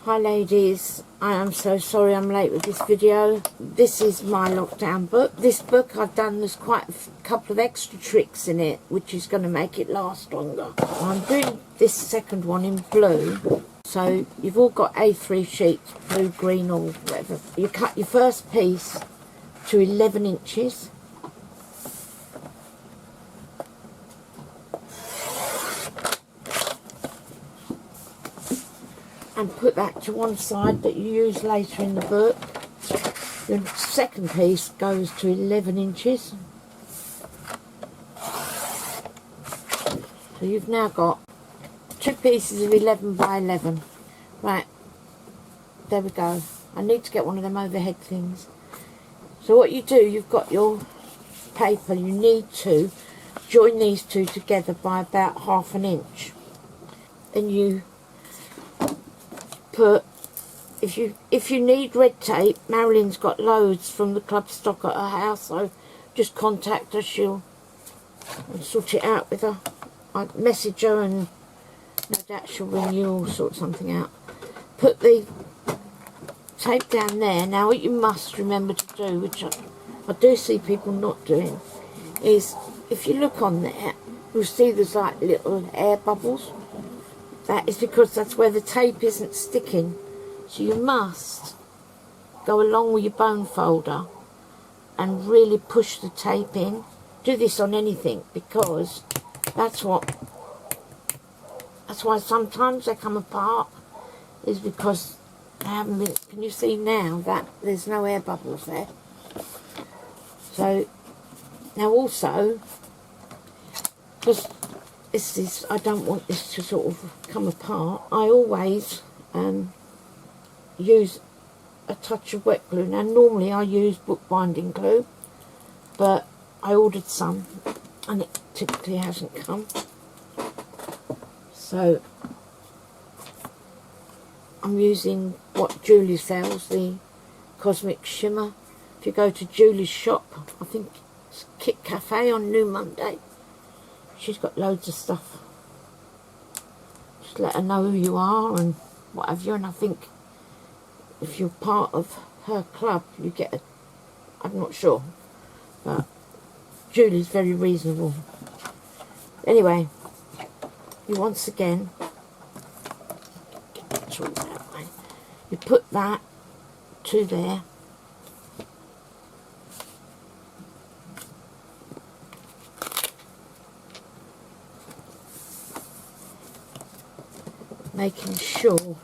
Hi ladies, I am so sorry I'm late with this video. This is my lockdown book. This book I've done, there's quite a couple of extra tricks in it which is going to make it last longer. I'm doing this second one in blue. So you've all got A3 sheets, blue, green or whatever. You cut your first piece to 11 inches. And put that to one side that you use later in the book. The second piece goes to 11 inches. So you've now got two pieces of 11 by 11. Right, there we go. I need to get one of them overhead things. So what you do, you've got your paper, you need to join these two together by about 1/2 inch. And you put, if you need red tape, Marilyn's got loads from the club stock at her house, so just contact her, she'll sort it out with her. I message her and no doubt she'll ring you or sort something out. Put the tape down there. Now what you must remember to do, which I do see people not doing, is if you look on there, you'll see there's like little air bubbles. That is because that's where the tape isn't sticking. So you must go along with your bone folder and really push the tape in. Do this on anything because that's why sometimes they come apart, is because they haven't been. Can you see now that there's no air bubbles there? So now also, because this is, I don't want this to sort of come apart, I always use a touch of wet glue. Now normally I use bookbinding glue, but I ordered some and it typically hasn't come. So I'm using what Julie sells, the Cosmic Shimmer. If you go to Julie's shop, I think it's Kit Cafe on New Monday, she's got loads of stuff. Just let her know who you are and what have you. And I think if you're part of her club, you get a, I'm not sure, but Julie's very reasonable. Anyway, you once again, get that all that way. You put that to there. Making sure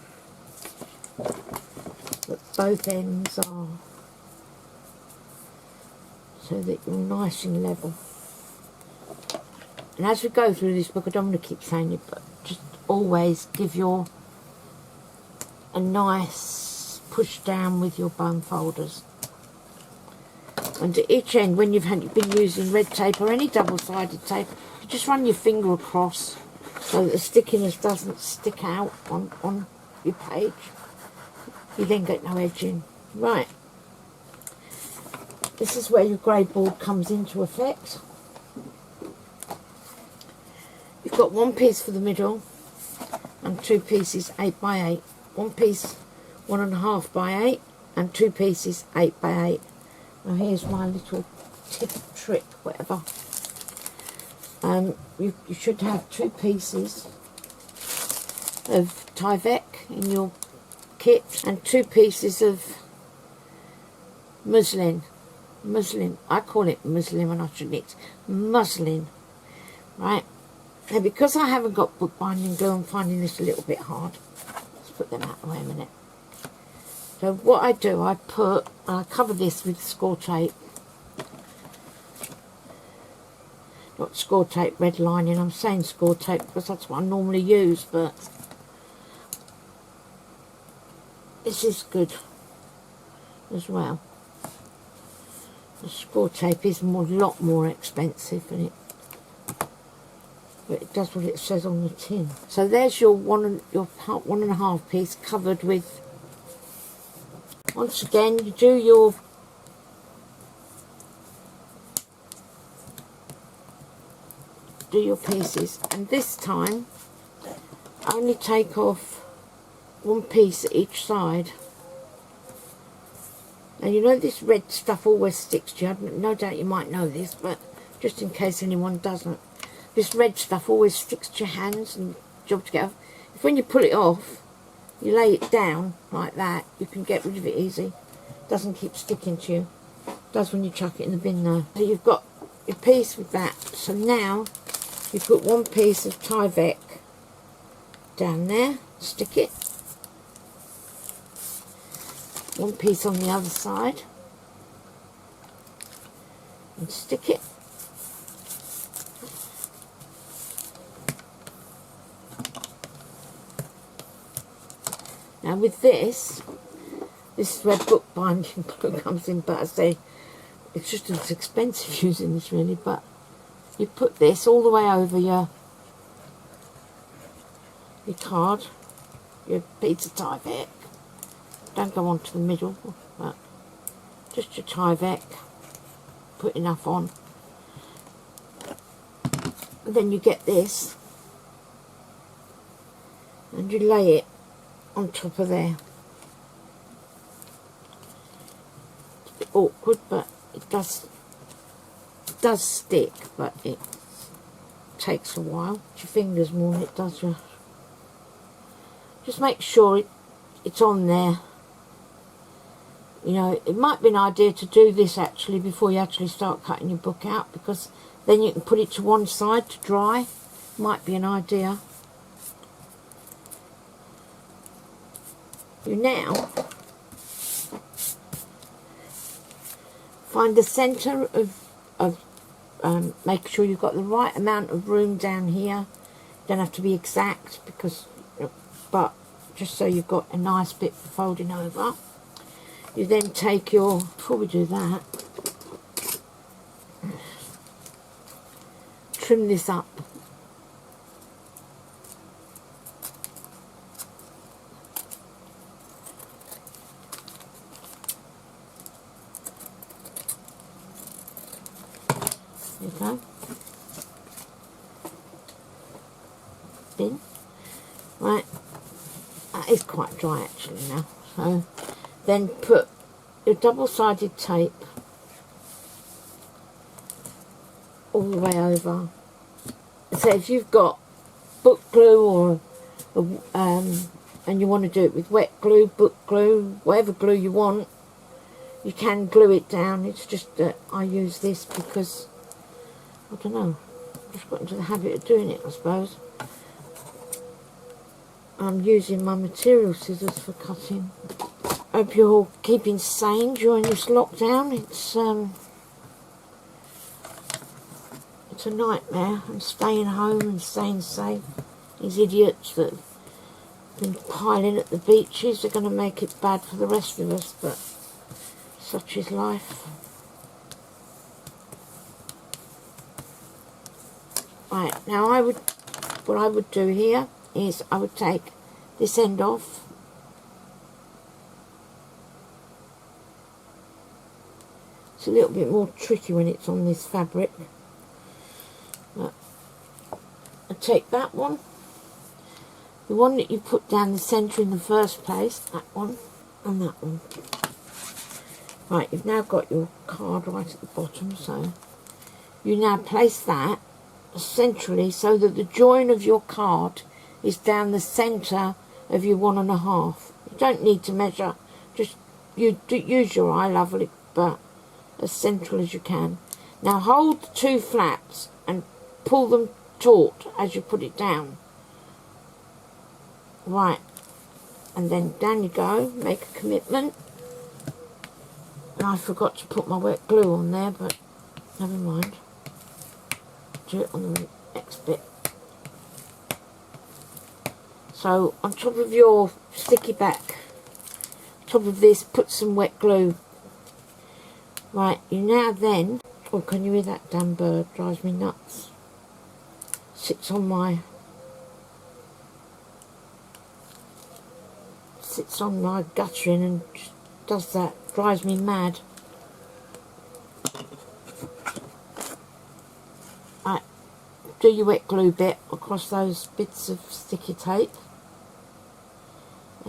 that both ends are so that you're nice and level. And as we go through this book, I don't want to keep saying it, but just always give a nice push down with your bone folders. And to each end, when you've been using red tape or any double-sided tape, you just run your finger across so that the stickiness doesn't stick out on your page. You then get no edging. Right. This is where your grey board comes into effect. You've got one piece for the middle and two pieces 8 by 8. One piece 1.5 by 8 and two pieces 8 by 8. Now here's my little tip, trick, whatever. You should have two pieces of Tyvek in your kit and two pieces of muslin. I call it muslin when I shouldn't. It's muslin. Right. Now because I haven't got bookbinding glue, I'm finding this a little bit hard. Let's put them out of the way a minute. So what I do, I cover this with score tape. Not score tape, red lining. I'm saying score tape because that's what I normally use, but this is good as well. The score tape is a lot more expensive, but it does what it says on the tin. So there's your 1.5 piece covered with. Once again, you do your pieces, and this time only take off one piece at each side. Now you know this red stuff always sticks to you. No doubt you might know this, but just in case anyone doesn't. This red stuff always sticks to your hands and job together. If when you pull it off, you lay it down like that, you can get rid of it easy. It doesn't keep sticking to you. It does when you chuck it in the bin though. So you've got your piece with that. So now you put one piece of Tyvek down there, stick it. One piece on the other side and stick it. Now with this is where bookbinding glue comes in, but I say it's just as expensive using this really, but you put this all the way over your card, your piece of Tyvek. Don't go on to the middle, but just your Tyvek, put enough on. And then you get this and you lay it on top of there. It's a bit awkward, but it does stick, but it takes a while. It's your fingers more than it does your... Just make sure it's on there. You know, it might be an idea to do this actually before you actually start cutting your book out, because then you can put it to one side to dry. Might be an idea. You now find the centre of make sure you've got the right amount of room down here. Don't have to be exact, because, but just so you've got a nice bit for folding over. You then take your, before we do that, trim this up. There you go. Bin. Right. That is quite dry actually now. So then put your double-sided tape all the way over. So if you've got book glue or and you want to do it with wet glue, book glue, whatever glue you want, you can glue it down. It's just that I use this because, I don't know, I've just got into the habit of doing it, I suppose. I'm using my material scissors for cutting. Hope you're all keeping sane during this lockdown. It's a nightmare, and staying home and staying safe. These idiots that have been piling at the beaches are going to make it bad for the rest of us, but such is life. Right, now what I would do here is I would take this end off. It's a little bit more tricky when it's on this fabric. But I take that one, the one that you put down the centre in the first place, that one, and that one. Right, you've now got your card right at the bottom, so you now place that centrally so that the join of your card is down the centre of your 1.5. You don't need to measure, just use your eye, lovely, but as central as you can. Now hold the two flaps and pull them taut as you put it down. Right, and then down you go, make a commitment. And I forgot to put my wet glue on there, but never mind. Do it on the next bit. So on top of your sticky back, top of this, put some wet glue. Right, you now then, oh, can you hear that damn bird? Drives me nuts. Sits on my guttering and just does that. Drives me mad. Right, do your wet glue bit across those bits of sticky tape.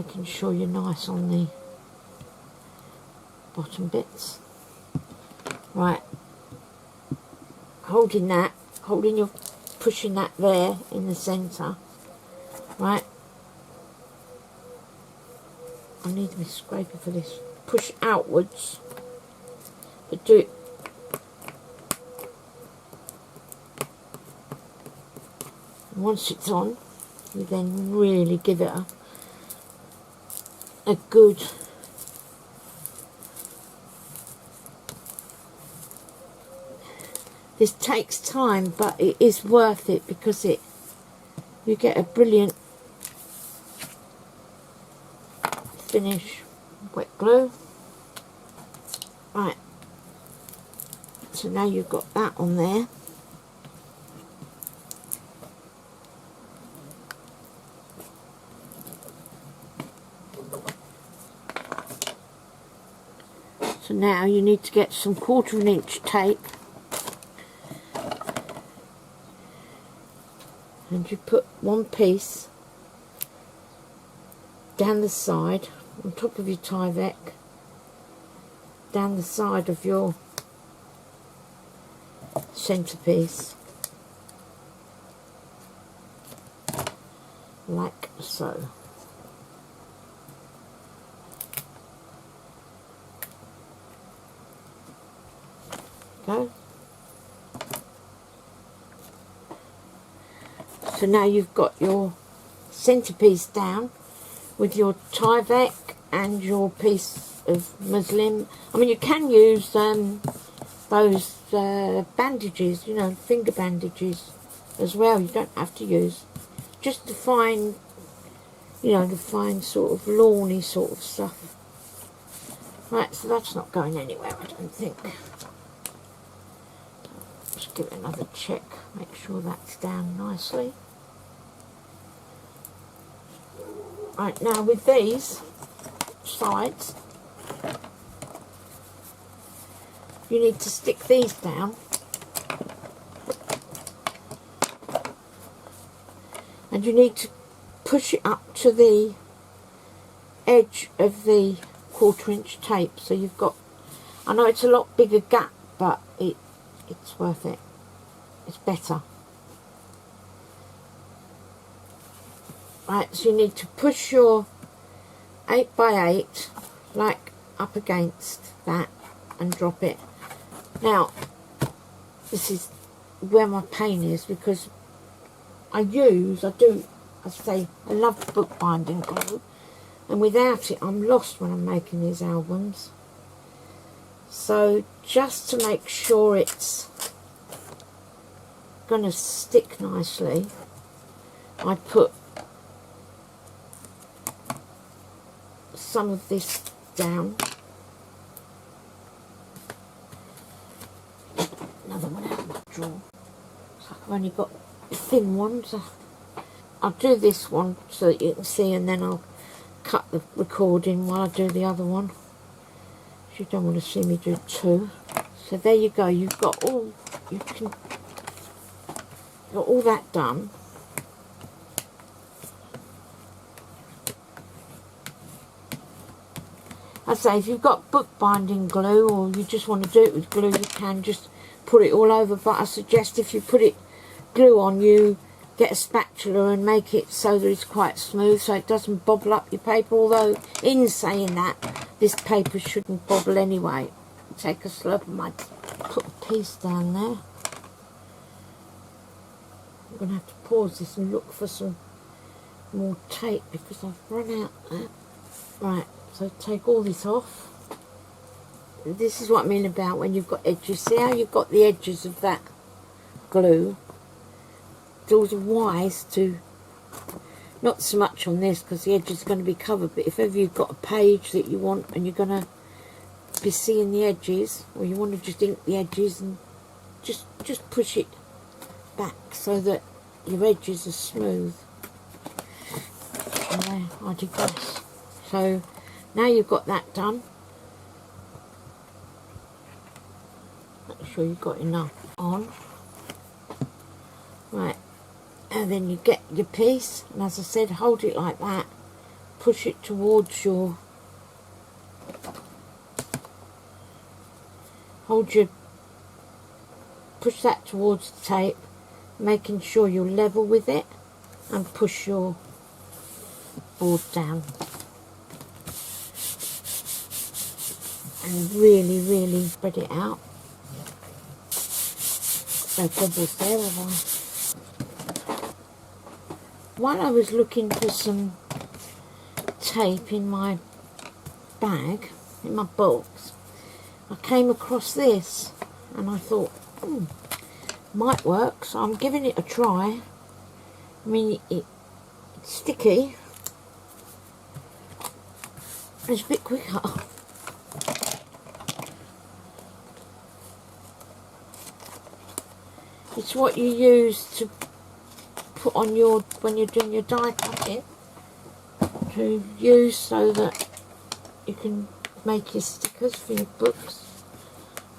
making sure you're nice on the bottom bits. Right, holding your, pushing that there in the centre. Right, I need my scraper for this. Push outwards, but do it once it's on. You then really give it a good this takes time, but it is worth it because you get a brilliant finish. Wet glue. Right, so now you've got that on there. So now you need to get some 1/4 inch tape, and you put one piece down the side on top of your Tyvek, down the side of your centerpiece, like so. Go. So now you've got your centerpiece down with your Tyvek and your piece of muslin. I mean, you can use those bandages, you know, finger bandages as well. You don't have to use just the fine, you know, the fine sort of lawny sort of stuff. Right, so that's not going anywhere, I don't think. Just give it another check, make sure that's down nicely. Right, now with these sides, you need to stick these down, and you need to push it up to the edge of the 1/4 inch tape. So you've got, I know it's a lot bigger gap, but it's worth it. It's better. Right, so you need to push your 8 by 8 like up against that and drop it. Now, this is where my pain is, because I love bookbinding glue, and without it I'm lost when I'm making these albums. So just to make sure it's going to stick nicely, I put some of this down. Another one out of my drawer. So I've only got the thin ones. I'll do this one so that you can see, and then I'll cut the recording while I do the other one. You don't want to see me do two. So there you go. You've got all that done. I say, if you've got bookbinding glue, or you just want to do it with glue, you can just put it all over. But I suggest if you put glue on, you get a spatula and make it so that it's quite smooth, so it doesn't bobble up your paper. Although, in saying that, this paper shouldn't bobble anyway. Take a slurp of my, put a piece down there. I'm going to have to pause this and look for some more tape because I've run out there. Right, so take all this off. This is what I mean about when you've got edges. See how you've got the edges of that glue? It's always wise to, not so much on this because the edges are going to be covered, but if ever you've got a page that you want and you're going to be seeing the edges, or you want to just ink the edges, and just push it back so that your edges are smooth. And there, I digress. So now you've got that done, make sure you've got enough on. Right, and then you get your piece, and as I said, hold it like that, push it towards your, push that towards the tape, making sure you're level with it, and push your board down. And really spread it out. No bubbles there, have I? While I was looking for some tape in my bag, in my box, I came across this and I thought, might work, so I'm giving it a try. I mean, it's sticky. It's a bit quicker. It's what you use to put on your, when you're doing your die cutting, to use so that you can make your stickers for your books.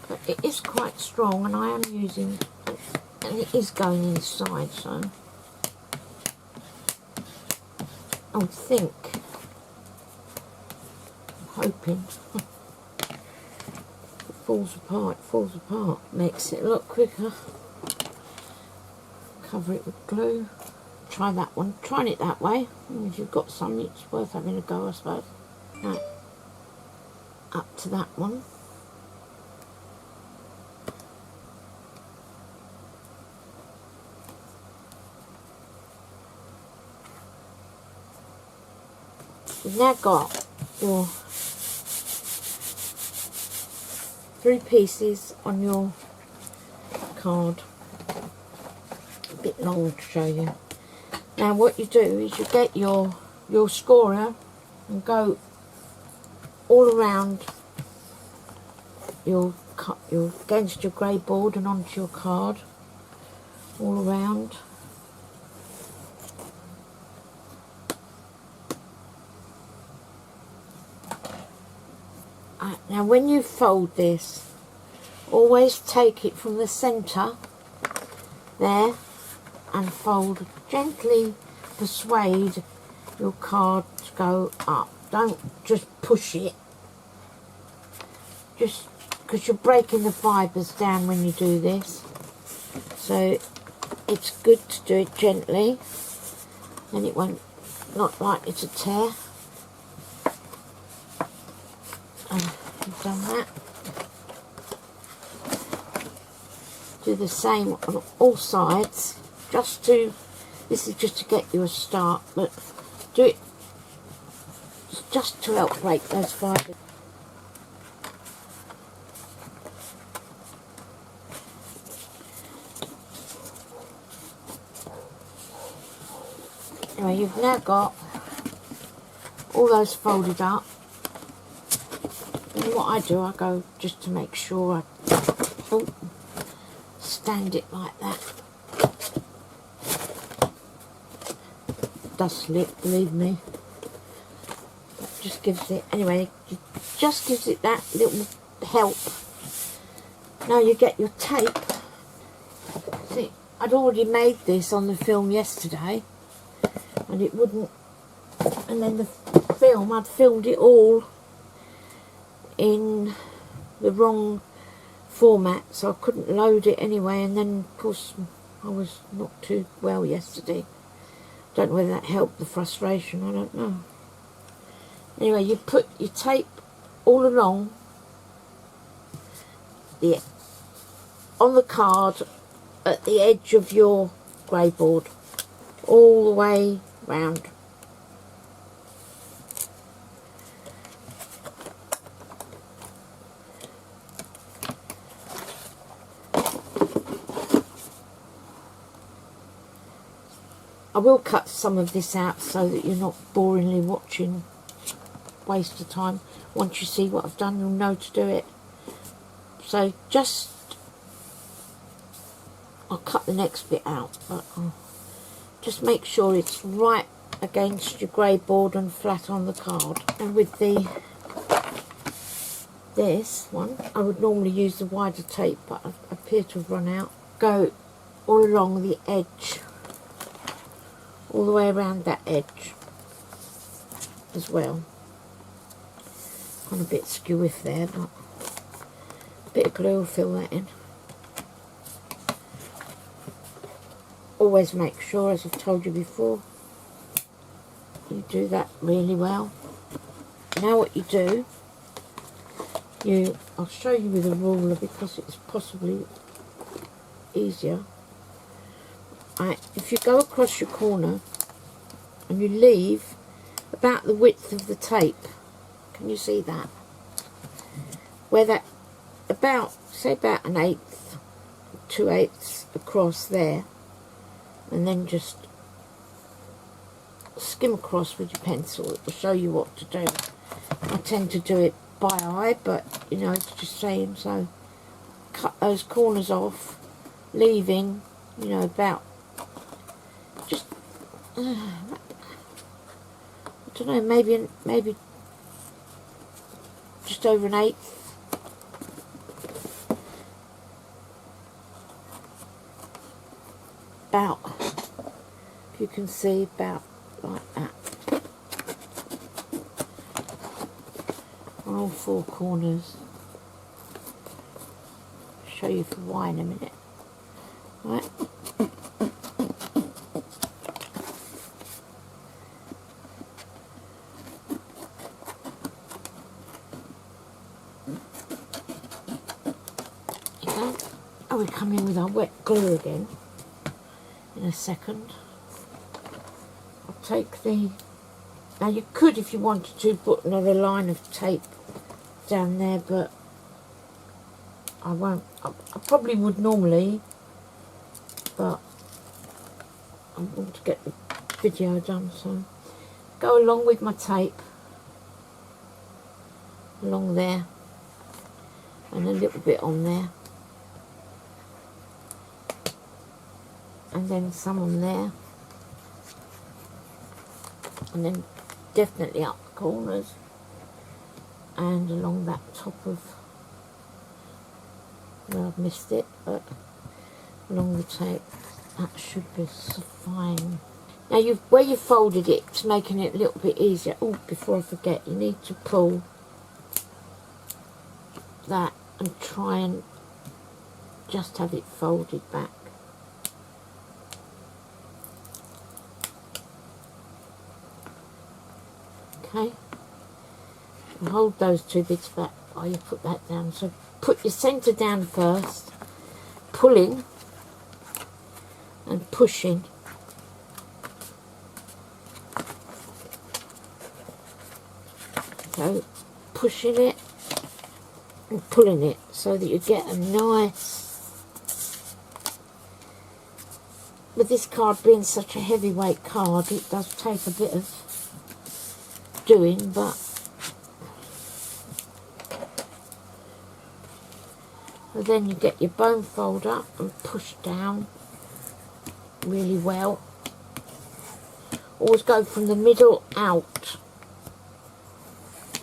But it is quite strong, and I am using, and it is going inside, so I would think, I'm hoping, if it falls apart, makes it look quicker. Cover it with glue. Try that one. Trying it that way. If you've got some, it's worth having a go, I suppose. Right. Up to that one. You've now got your 3 pieces on your card. A bit long to show you. Now what you do is you get your scorer and go all around your against your grey board and onto your card, all around. Now when you fold this, always take it from the centre there and fold, gently persuade your card to go up. Don't just push it, just because you're breaking the fibres down when you do this. So it's good to do it gently, then it won't, not likely to tear. And you've done that. Do the same on all sides, just to, this is just to get you a start, but do it just to help break those fibres. Anyway, you've now got all those folded up. And what I do, I go just to make sure I stand it like that. It does slip, believe me. That just gives it, anyway, it just gives it that little help. Now you get your tape. See, I'd already made this on the film yesterday, and it wouldn't, and then the film, I'd filmed it all in the wrong format, so I couldn't load it anyway, and then of course I was not too well yesterday. Don't know whether that helped the frustration, I don't know. Anyway, you put your tape all along on the card at the edge of your grey board, all the way round. I will cut some of this out so that you're not boringly watching, waste of time. Once you see what I've done, you'll know to do it. So just, I'll cut the next bit out, but just make sure it's right against your grey board and flat on the card. And with this one, I would normally use the wider tape, but I appear to have run out. Go all along the edge, all the way around that edge. as well. Kind of a bit skewiff there, but a bit of glue will fill that in. Always make sure, as I've told you before, you do that really well. Now what you do, I'll show you with a ruler because it's possibly easier. Right, if you go across your corner and you leave about the width of the tape, can you see that? Where that, say about an eighth, 2/8 across there, and then just skim across with your pencil. It will show you what to do. I tend to do it by eye, but you know, it's just saying, so cut those corners off, leaving, you know, about just I don't know, maybe just over an eighth. About, if you can see, about like that. On all four corners. I'll show you for why in a minute. Right. Oh, we come in with our wet glue again in a second. I'll take the, now you could, if you wanted to, put another line of tape down there, but I won't. I probably would normally, but I want to get the video done, so go along with my tape along there and a little bit on there, and then some on there, and then definitely up the corners and along that top of where I've missed it, but along the tape. That should be fine. Now where you folded it, it's making it a little bit easier. Oh, before I forget, you need to pull that and try and just have it folded back. Okay, and hold those two bits back while you put that down. So put your centre down first, pulling and pushing. So pushing it and pulling it so that you get a nice, with this card being such a heavyweight card, it does take a bit of doing, but and then you get your bone fold up and push down really well. Always go from the middle out.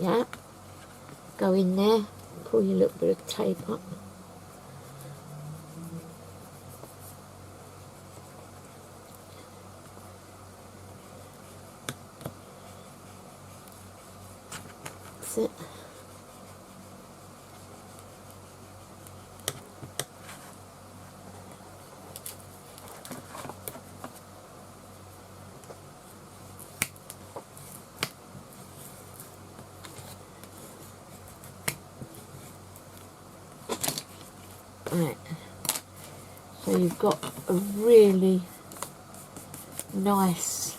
Yeah, go in there, pull your little bit of tape up. That's it. Right, so you've got a really nice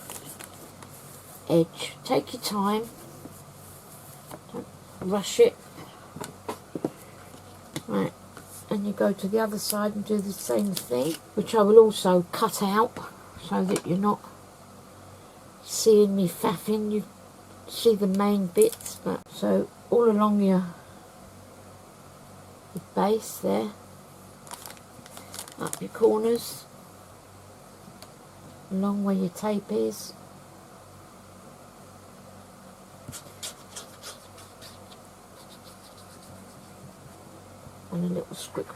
edge. Take your time, don't rush it. Right, and you go to the other side and do the same thing, which I will also cut out so that you're not seeing me faffing. You see the main bits, but so all along your base there, up your corners, along where your tape is, and a little squiggle.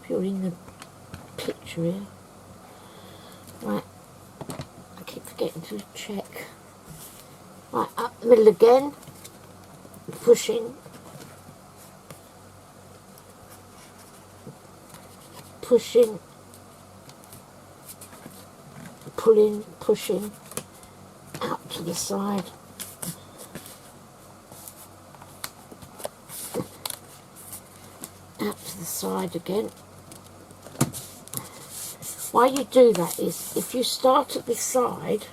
If you're in the picture here. Right, I keep forgetting to check. Right, up the middle again, pushing, pushing, pulling, pushing, out to the side. Out to the side again. Why you do that is, if you start at the side,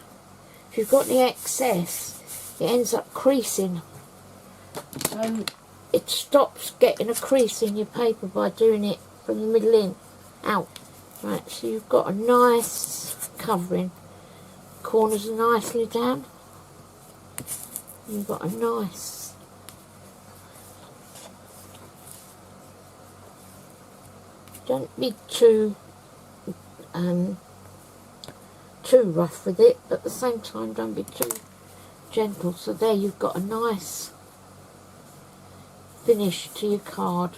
if you've got any excess, it ends up creasing. So it stops getting a crease in your paper by doing it from the middle in, out. Right, so you've got a nice covering. Corners are nicely down. You've got a nice... Don't be too rough with it, but at the same time don't be too gentle. So there you've got a nice finish to your card.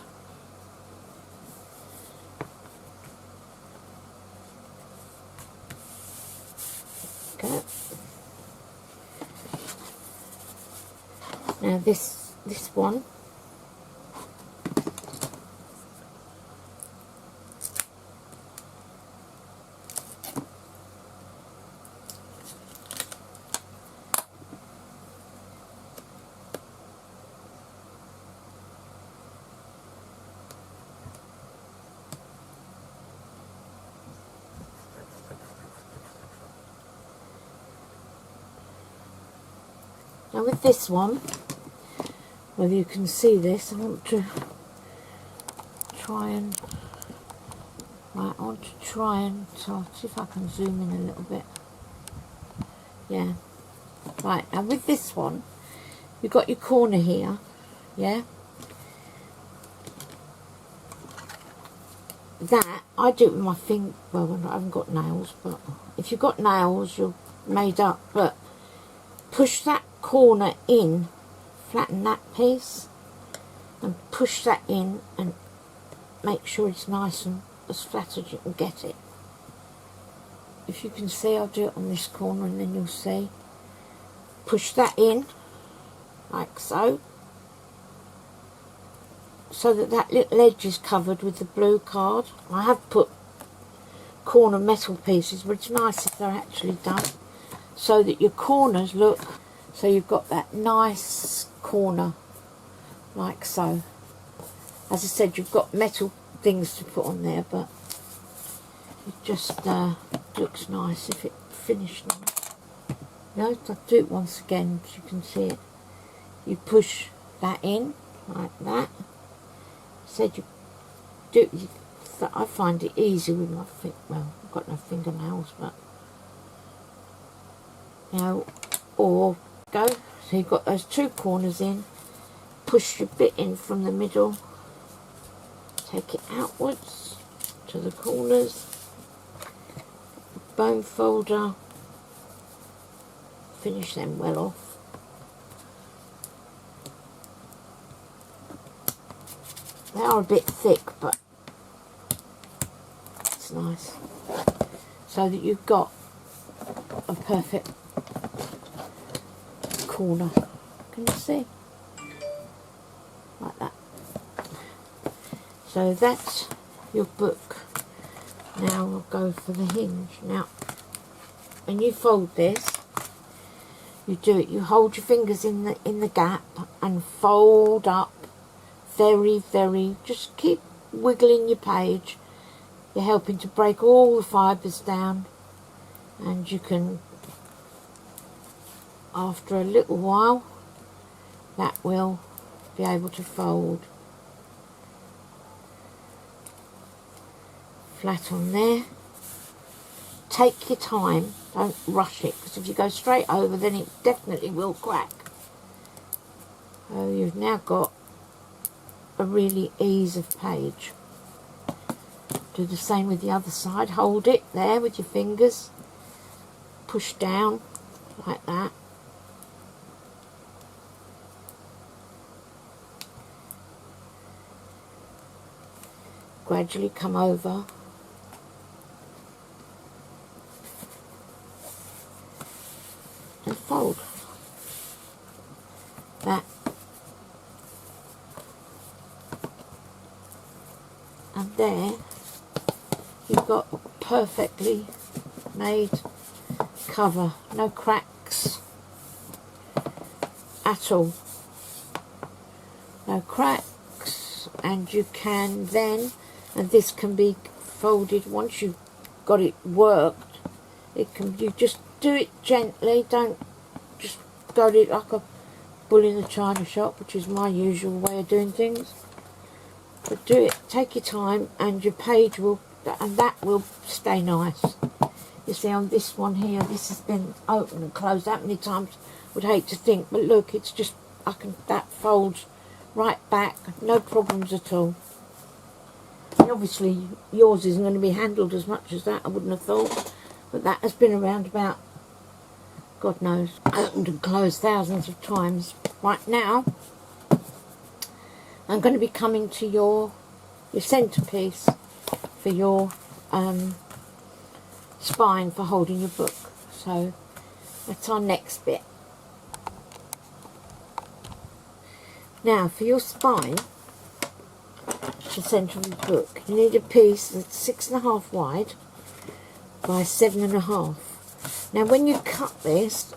Okay. Now this one, now with this one, whether you can see this, I want to try and, so see if I can zoom in a little bit. Yeah. Right, now with this one, you've got your corner here, yeah? That, I do it with my finger, well, I haven't got nails, but if you've got nails, you're made up, but push that corner in, flatten that piece, and push that in, and make sure it's nice and as flat as you can get it. If you can see, I'll do it on this corner, and then you'll see. Push that in, like so, so that that little edge is covered with the blue card. I have put corner metal pieces, but it's nice if they're actually done, so that your corners look, so you've got that nice corner, like so. As I said, you've got metal things to put on there, but it just looks nice if it finished nice. Now, I'll do it once again so you can see it. You push that in, like that. Said you do. I find it easy with my well, I've got no fingernails, but or go. So you've got those two corners in. Push your bit in from the middle. Take it outwards to the corners. Bone folder. Finish them well off. They are a bit thick, but it's nice. So that you've got a perfect corner. Can you see? Like that. So that's your book. Now we'll go for the hinge. Now, when you fold this, you do it. You hold your fingers in the gap and fold up very, very. Just keep wiggling your page. You're helping to break all the fibres down, and you can, after a little while, that will be able to fold flat on there. Take your time, don't rush it, because if you go straight over, then it definitely will crack. So you've now got a really ease of page. Do the same with the other side. Hold it there with your fingers, push down like that. Gradually come over fold that, and there you've got a perfectly made cover, no cracks at all, no cracks. And you can then, and this can be folded once you've got it worked, it can, you just do it gently, don't just go it like a bull in the china shop, which is my usual way of doing things, but do it, take your time, and your page will, and that will stay nice. You see on this one here, this has been open and closed that many times, would hate to think, but look, it's just, that folds right back, no problems at all. And obviously yours isn't going to be handled as much as that, I wouldn't have thought, but that has been around about, God knows, opened and closed thousands of times. Right now I'm going to be coming to your centerpiece for your spine for holding your book. So that's our next bit. Now for your spine, the centre of the book, you need a piece that's 6.5 wide by 7.5. Now when you cut this,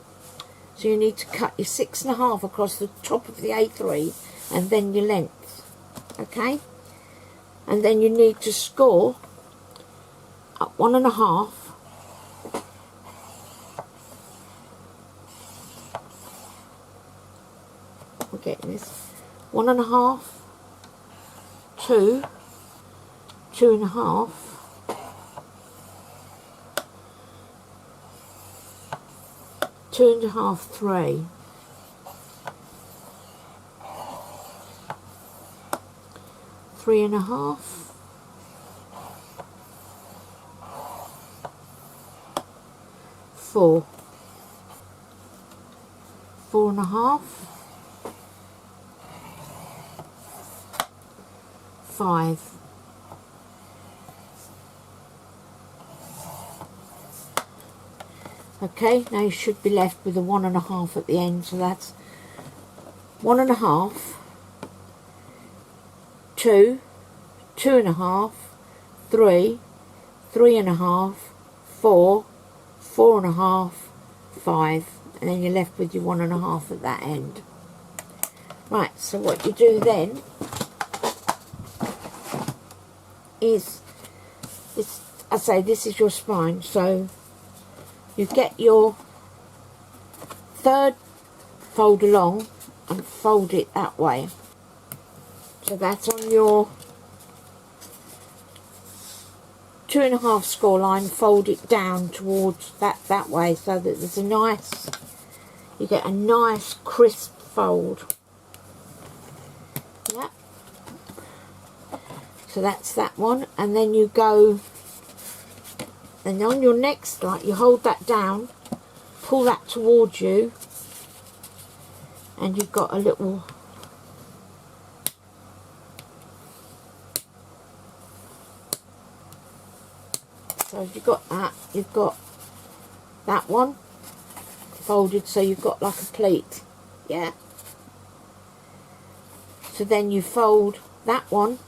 so you need to cut your 6.5 across the top of the A3 and then your length, okay? And then you need to score at 1.5 we're getting this, 1.5, 2, 2.5, 2.5, 3, 3.5, 4, 4.5, 5, okay, now you should be left with a 1.5 at the end, so that's 1.5, 2, 2.5, 3, 3.5, 4, 4.5, 5, and then you're left with your 1.5 at that end. Right, so what you do then is, I say this is your spine, so you get your third fold along and fold it that way. So that's on your 2.5 score line, fold it down towards that way, so that there's a nice, you get a nice crisp fold. Yeah. So that's that one, and then you go, and on your next, like, you hold that down, pull that towards you, and you've got a little, so you've got that one folded, so you've got like a pleat, yeah. So then you fold that one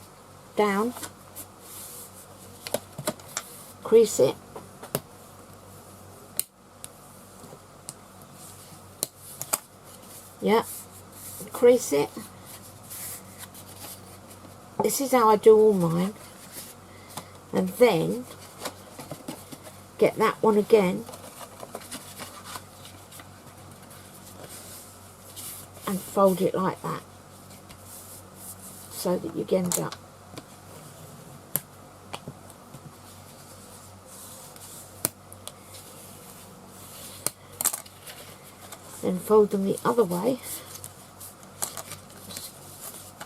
down, crease it, yeah, crease it. This is how I do all mine, and then get that one again and fold it like that, so that you end up. Then fold them the other way. Just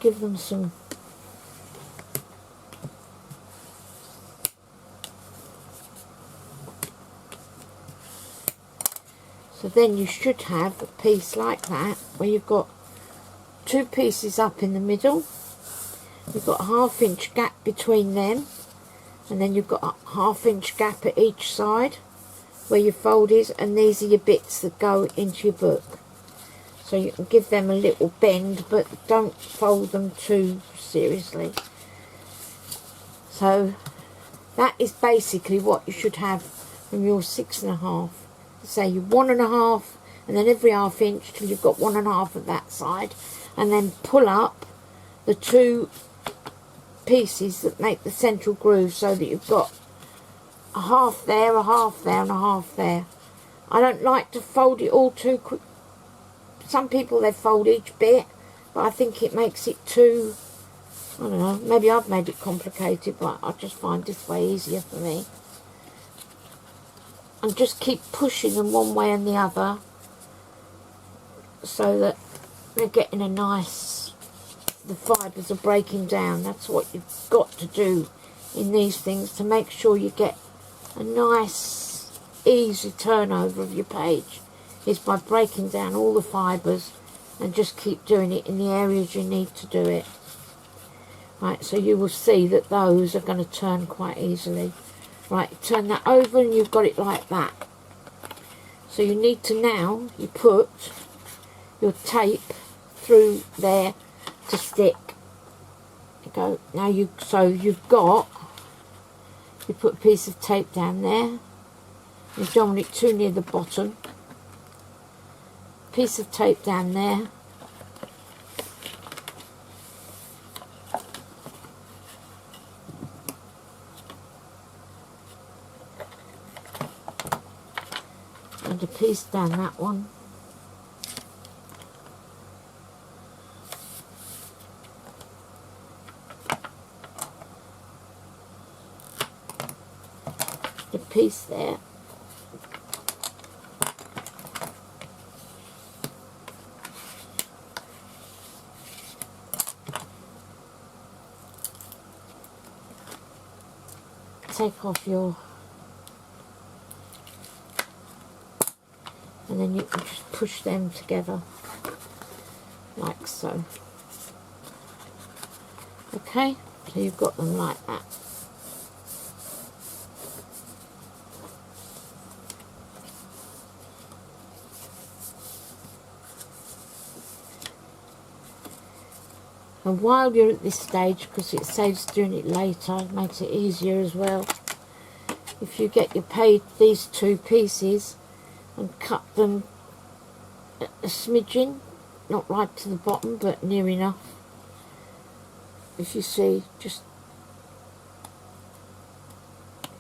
give them some so then you should have a piece like that where you've got two pieces up in the middle. You've got a 1/2 inch gap between them, and then you've got a 1/2 inch gap at each side, where your fold is, and these are your bits that go into your book. So you can give them a little bend, but don't fold them too seriously. So that is basically what you should have from your 6.5. Say your 1.5, and then every ½ inch till you've got 1.5 of that side, and then pull up the 2 pieces that make the central groove, so that you've got a half there, a half there, and a half there. I don't like to fold it all too quick. Some people, they fold each bit, but I think it makes it too, I don't know, maybe I've made it complicated, but I just find this way easier for me. And just keep pushing them one way and the other, so that they're getting a nice, the fibres are breaking down. That's what you've got to do in these things, to make sure you get a nice easy turnover of your page, is by breaking down all the fibres and just keep doing it in the areas you need to do it. Right, so you will see that those are going to turn quite easily. Right, turn that over and you've got it like that. So you need to now, you put your tape through there to stick. You go, now you put a piece of tape down there. You don't want it too near the bottom. Piece of tape down there. And a piece down that one. A piece there. Take off your, and then you can just push them together like so. Okay, so you've got them like that. And while you're at this stage, because it saves doing it later, it makes it easier as well, if you get your page, these 2 pieces, and cut them a smidgen, not right to the bottom, but near enough. If you see, just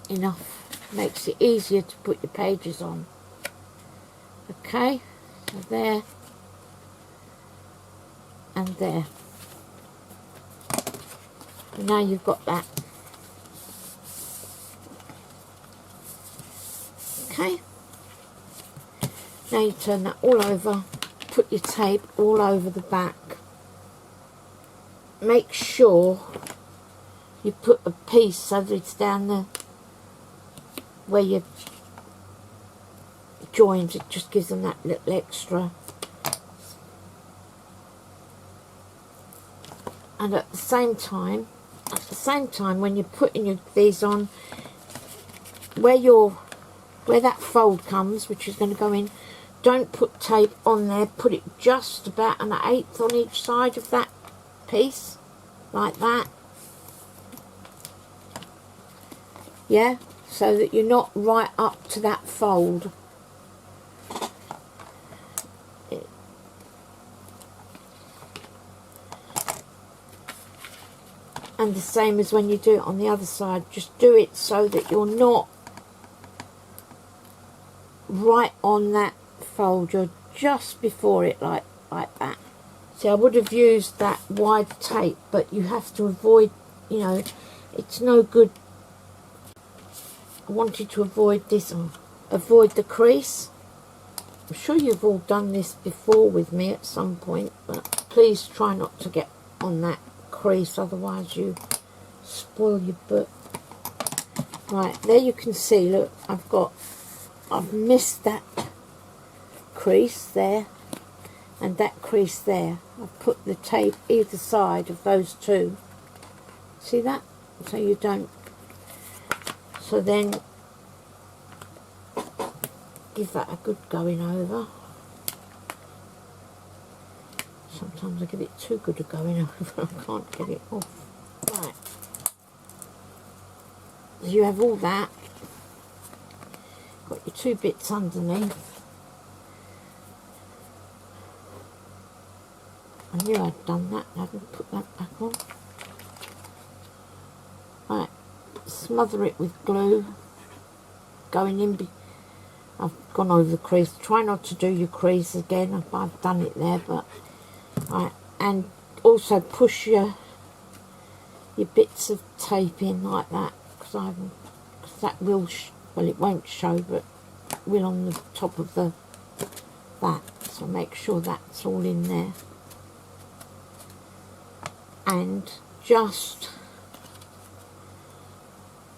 enough, makes it easier to put your pages on. Okay, so there, and there. And now you've got that. Okay. Now you turn that all over, put your tape all over the back. Make sure you put a piece so that it's down the, where you joins, it just gives them that little extra. And at the same time when you're putting these on, where that fold comes, which is going to go in, don't put tape on there, put it just about 1/8 on each side of that piece, like that. Yeah, so that you're not right up to that fold. And the same as when you do it on the other side, just do it so that you're not right on that fold, you're just before it, like that. See, I would have used that wide tape, but you have to avoid, you know, it's no good. I wanted to avoid this, avoid the crease. I'm sure you've all done this before with me at some point, but please try not to get on that crease, otherwise you spoil your book. Right, there you can see, look, I've missed that crease there and that crease there. I've put the tape either side of those 2. See that? So you don't, so then give that a good going over. Sometimes I give it too good a going over. I can't get it off. Right. So you have all that. Got your 2 bits underneath. I knew I'd done that. I haven't put that back on. Right. Smother it with glue. Going in. I've gone over the crease. Try not to do your crease again. I've done it there, but right. And also push your bits of tape in like that, because that will well, it won't show, but it will on the top of that. So make sure that's all in there. And just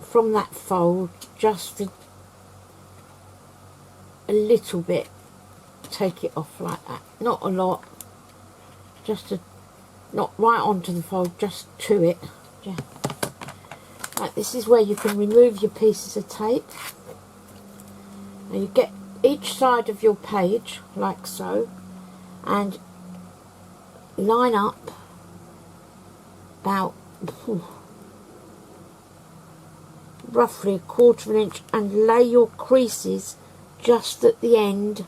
from that fold, just a little bit, take it off like that. Not a lot, just not right onto the fold, just to it. Yeah. Right, this is where you can remove your pieces of tape. Now you get each side of your page like so, and line up about roughly 1/4 inch and lay your creases just at the end.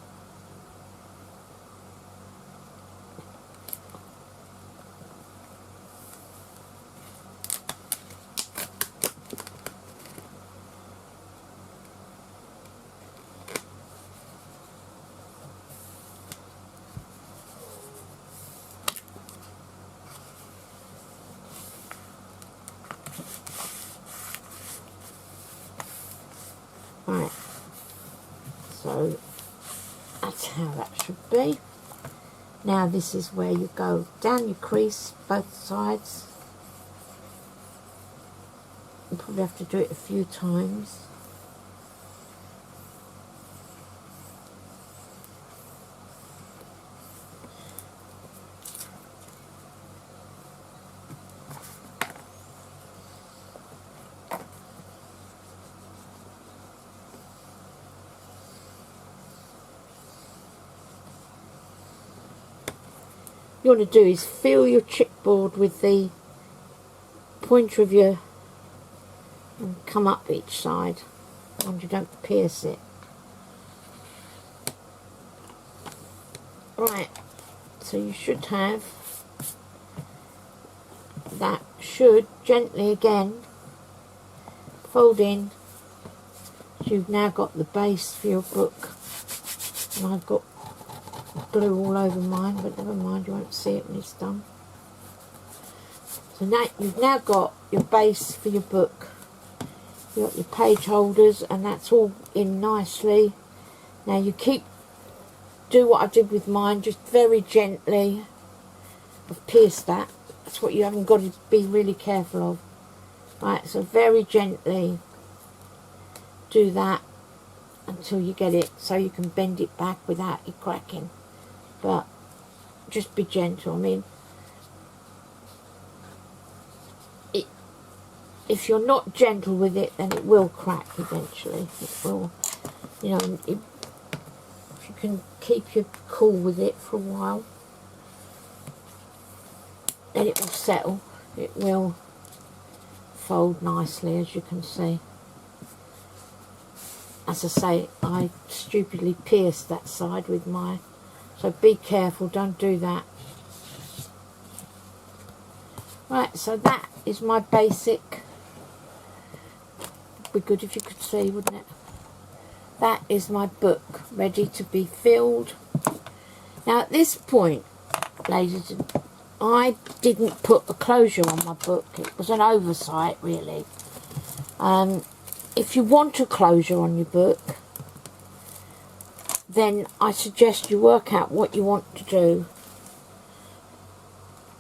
Right, so that's how that should be. Now this is where you go down your crease, both sides. You probably have to do it a few times. What you want to do is feel your chipboard with the pointer of your, and come up each side, and you don't pierce it. Right, so you should have that, should gently again fold in. So you've now got the base for your book, and I've got glue all over mine, but never mind, you won't see it when it's done. So now you've now got your base for your book. You've got your page holders, and that's all in nicely. Now you do what I did with mine, just very gently. I've pierced that. That's what you haven't got to be really careful of. Right, so very gently do that until you get it, so you can bend it back without it cracking. But just be gentle. I mean, if you're not gentle with it, then it will crack eventually. It will, you know, if you can keep your cool with it for a while, then it will settle. It will fold nicely, as you can see. As I say, I stupidly pierced that side with my, so be careful, don't do that. Right, so that is my basic. Would be good if you could see, wouldn't it? That is my book, ready to be filled. Now at this point, ladies, I didn't put a closure on my book. It was an oversight, really. If you want a closure on your book, then I suggest you work out what you want to do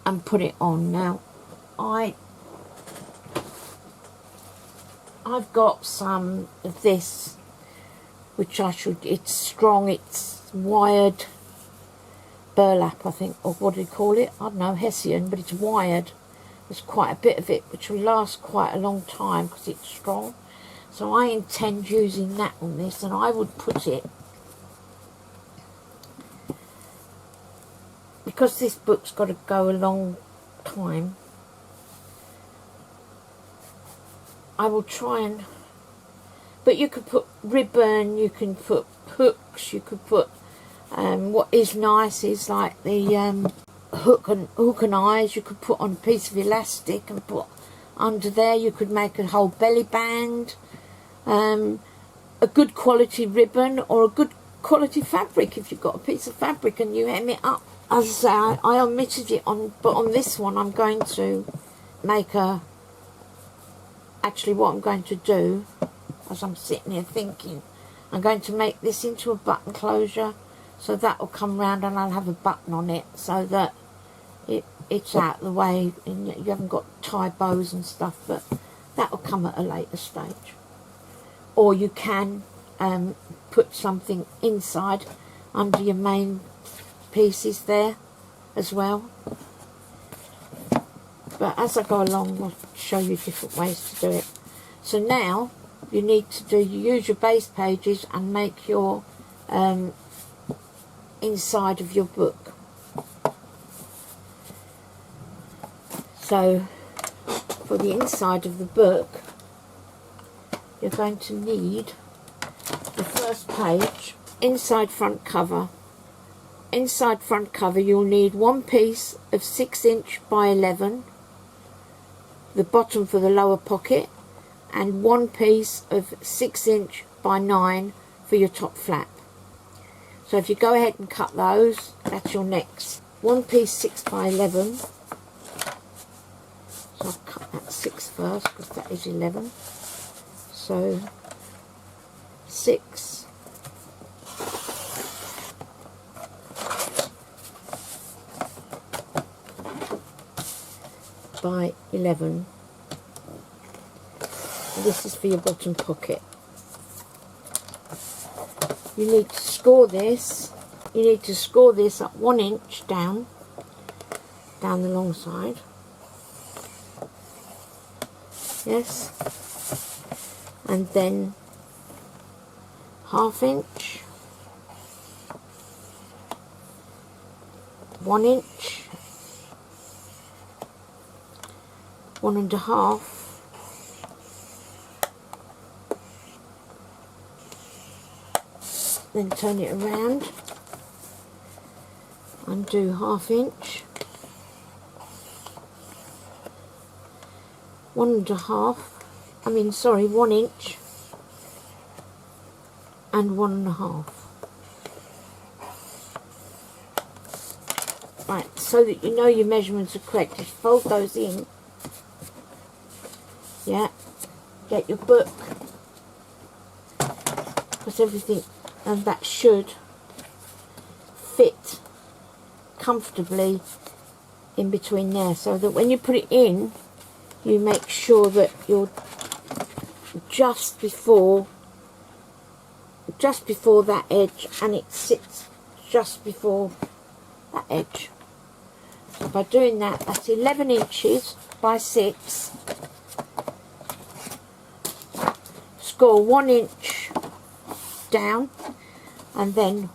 and put it on. Now, I've got some of this, which it's strong, it's wired burlap, I think, or what do you call it? I don't know, Hessian, but it's wired. There's quite a bit of it, which will last quite a long time because it's strong. So I intend using that on this, and I would put it because this book's got to go a long time, I will try and, but you could put ribbon, you can put hooks, you could put, what is nice is like the hook and eyes you could put on a piece of elastic and put under there. You could make a whole belly band, a good quality ribbon or a good quality fabric. If you've got a piece of fabric and you hem it up, as I say, I omitted it on, but on this one I'm going to make a, actually what I'm going to do, as I'm sitting here thinking, I'm going to make this into a button closure, so that will come round and I'll have a button on it, so that it's out of the way and you haven't got tie bows and stuff, but that will come at a later stage. Or you can put something inside under your main pieces there as well. But as I go along, I'll show you different ways to do it. So now you need to use your base pages and make your inside of your book. So for the inside of the book, you're going to need the first page, inside front cover. Inside front cover, you'll need one piece of 6" by 11, the bottom for the lower pocket, and one piece of 6" by 9 for your top flap. So if you go ahead and cut those, that's your next. One piece 6 by 11. So I'll cut that 6 first because that is 11. So 6 by 11. And this is for your bottom pocket. You need to score this. You need to score this up 1 inch down the long side. Yes. And then 1/2 inch, 1 inch, 1.5, then turn it around and do 1/2 inch, 1.5, 1 inch and 1.5. Right, so that you know your measurements are correct, just fold those in. Yeah, get your book, because everything and that should fit comfortably in between there, so that when you put it in, you make sure that you're just before that edge, and it sits just before that edge. So by doing that, that's 11 inches by 6. Score 1 inch down, and then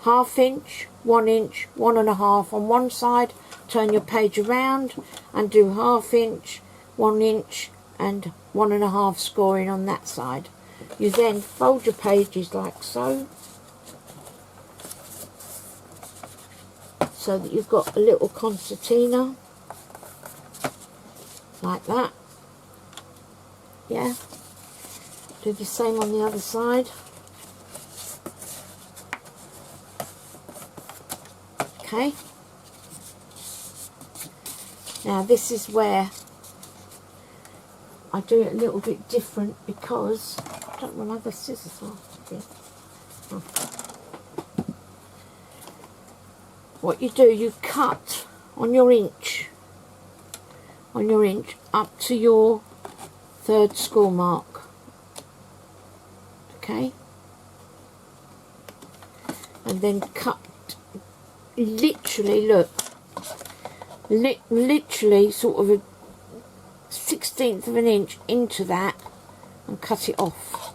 1/2 inch, 1 inch, 1.5 on one side. Turn your page around and do 1/2 inch, 1 inch and 1.5 scoring on that side. You then fold your pages like so, so that you've got a little concertina like that. Yeah, do the same on the other side. Okay, now this is where I do it a little bit different, because I don't run other scissors off. Oh. What you do, you cut on your inch, up to your 3rd score mark. Okay, and then cut literally, look, literally sort of a 1/16 of an inch into that, and cut it off,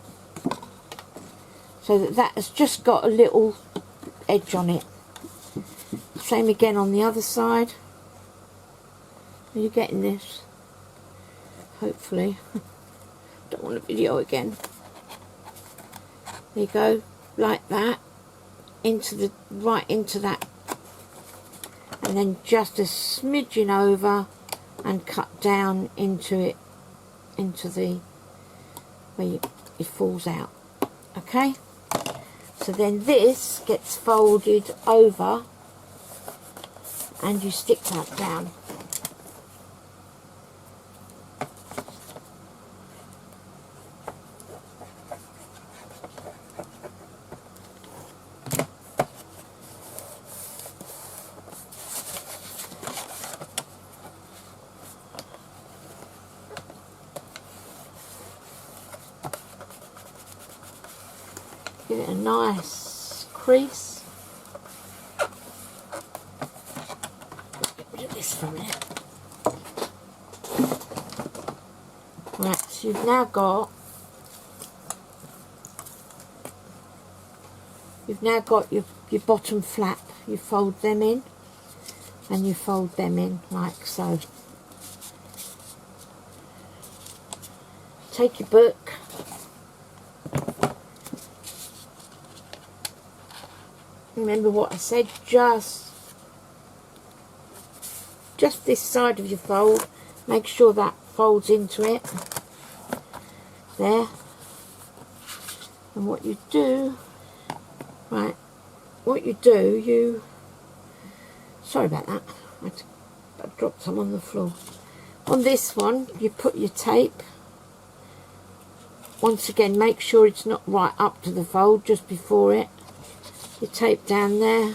so that that has just got a little edge on it. same again on the other side. Are you getting this? Hopefully. Don't want a video again. There you go, like that, right into that, and then just a smidgen over and cut down into it, into the where it falls out. Okay, so then this gets folded over and you stick that down. Give it a nice crease. Let's get rid of this for a minute. Right, so you've now got your bottom flap. You fold them in and you fold them in like so. Take your book, remember what I said, just this side of your fold, make sure that folds into it there. And what you do, right, sorry about that, I dropped some on the floor. On this one you put your tape. Once again, make sure it's not right up to the fold, just before it. You tape down there.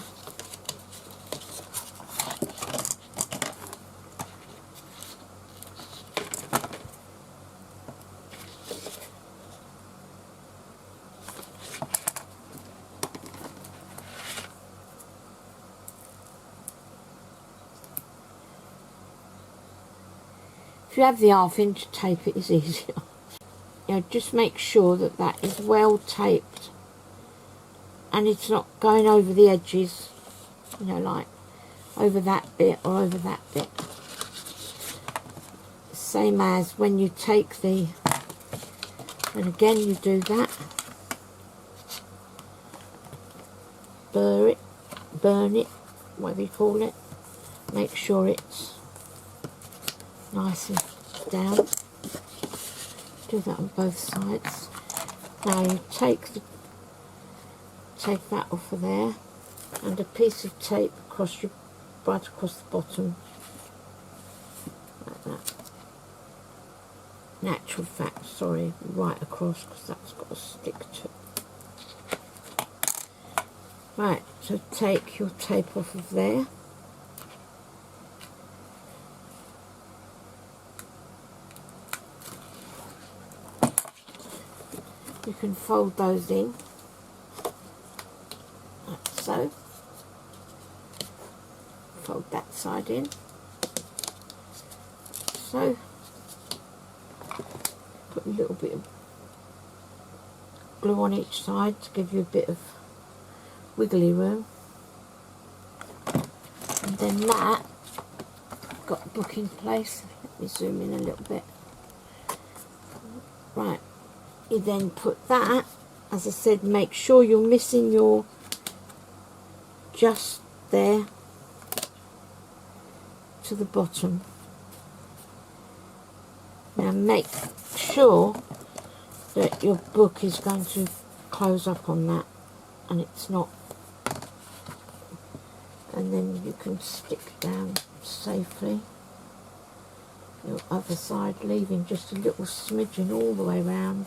If you have the 1/2 inch tape, it is easier. You know, just make sure that that is well taped and it's not going over the edges, you know, like over that bit or over that bit. Same as when you take the, and again you do that, burn it, whatever you call it, make sure it's nice and down. Do that on both sides. Now you take that off of there, and a piece of tape right across the bottom, like that. Natural fact, sorry, right across, because that's got to stick to. Right, so take your tape off of there. You can fold those in, like so. Fold that side in, so. Put a little bit of glue on each side to give you a bit of wiggly room. And then that, got the book in place. Let me zoom in a little bit. Right. You then put that, as I said, make sure you're missing your, just there to the bottom. Now make sure that your book is going to close up on that and it's not, and then you can stick down safely your other side, leaving just a little smidgen all the way around.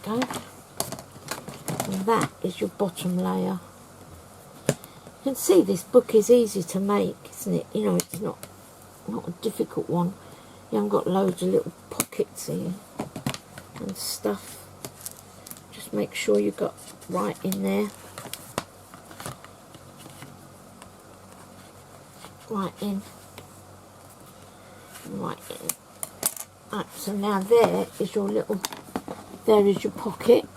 Okay, and that is your bottom layer. You can see this book is easy to make, isn't it? You know, it's not a difficult one. You haven't got loads of little pockets here and stuff. Just make sure you got right in there. Right in. Right in. Right, so now there is your little, there is your pocket.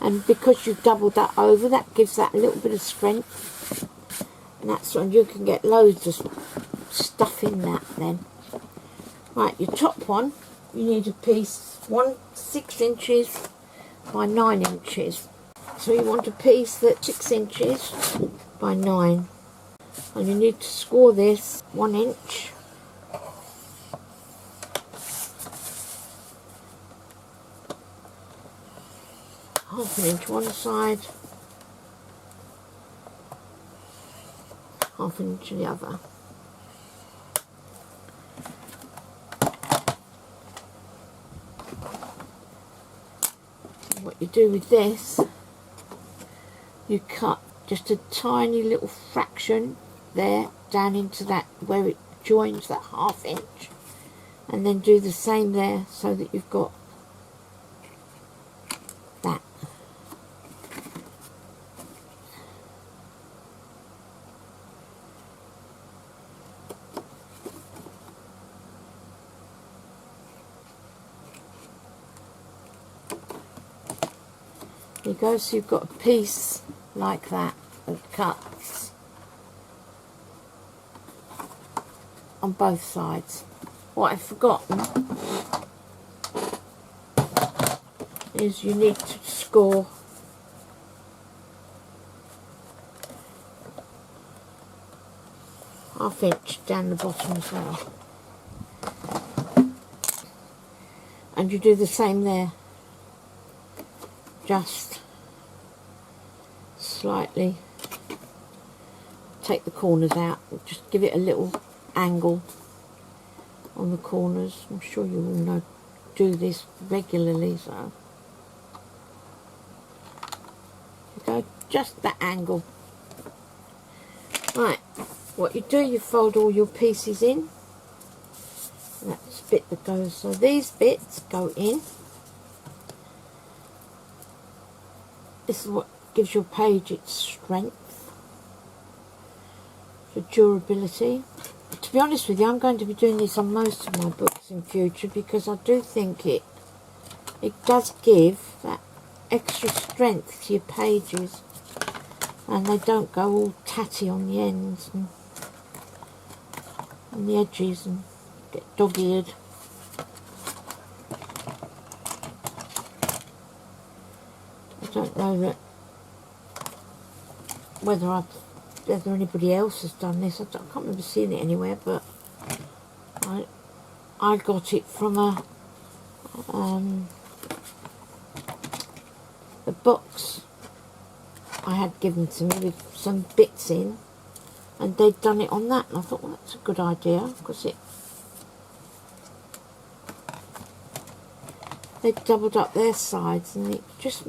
And because you've doubled that over, that gives that a little bit of strength. And that's when you can get loads of stuff in that then. Right, your top one, you need a piece 6 inches by 9 inches. So you want a piece that's 6 inches by 9. And you need to score this 1 inch. Half an inch one side, half an inch the other. And what you do with this, you cut just a tiny little fraction there down into that where it joins that half inch, and then do the same there so that you've got that. There you go, so you've got a piece like that that cuts on both sides. What I've forgotten is you need to score ½ inch down the bottom as well. And you do the same there. Just slightly take the corners out, just give it a little angle on the corners. I'm sure you all know, do this regularly, so you go just that angle. Right, what you do, you fold all your pieces in. That's the bit that goes, so these bits go in. This is what gives your page its strength, for durability. To be honest with you, I'm going to be doing this on most of my books in future, because I do think it does give that extra strength to your pages, and they don't go all tatty on the ends and on the edges and get dog-eared. I don't know that whether anybody else has done this. I can't remember seeing it anywhere, but I got it from a box I had given to me with some bits in, and they'd done it on that, and I thought, well, that's a good idea, because they doubled up their sides, and it just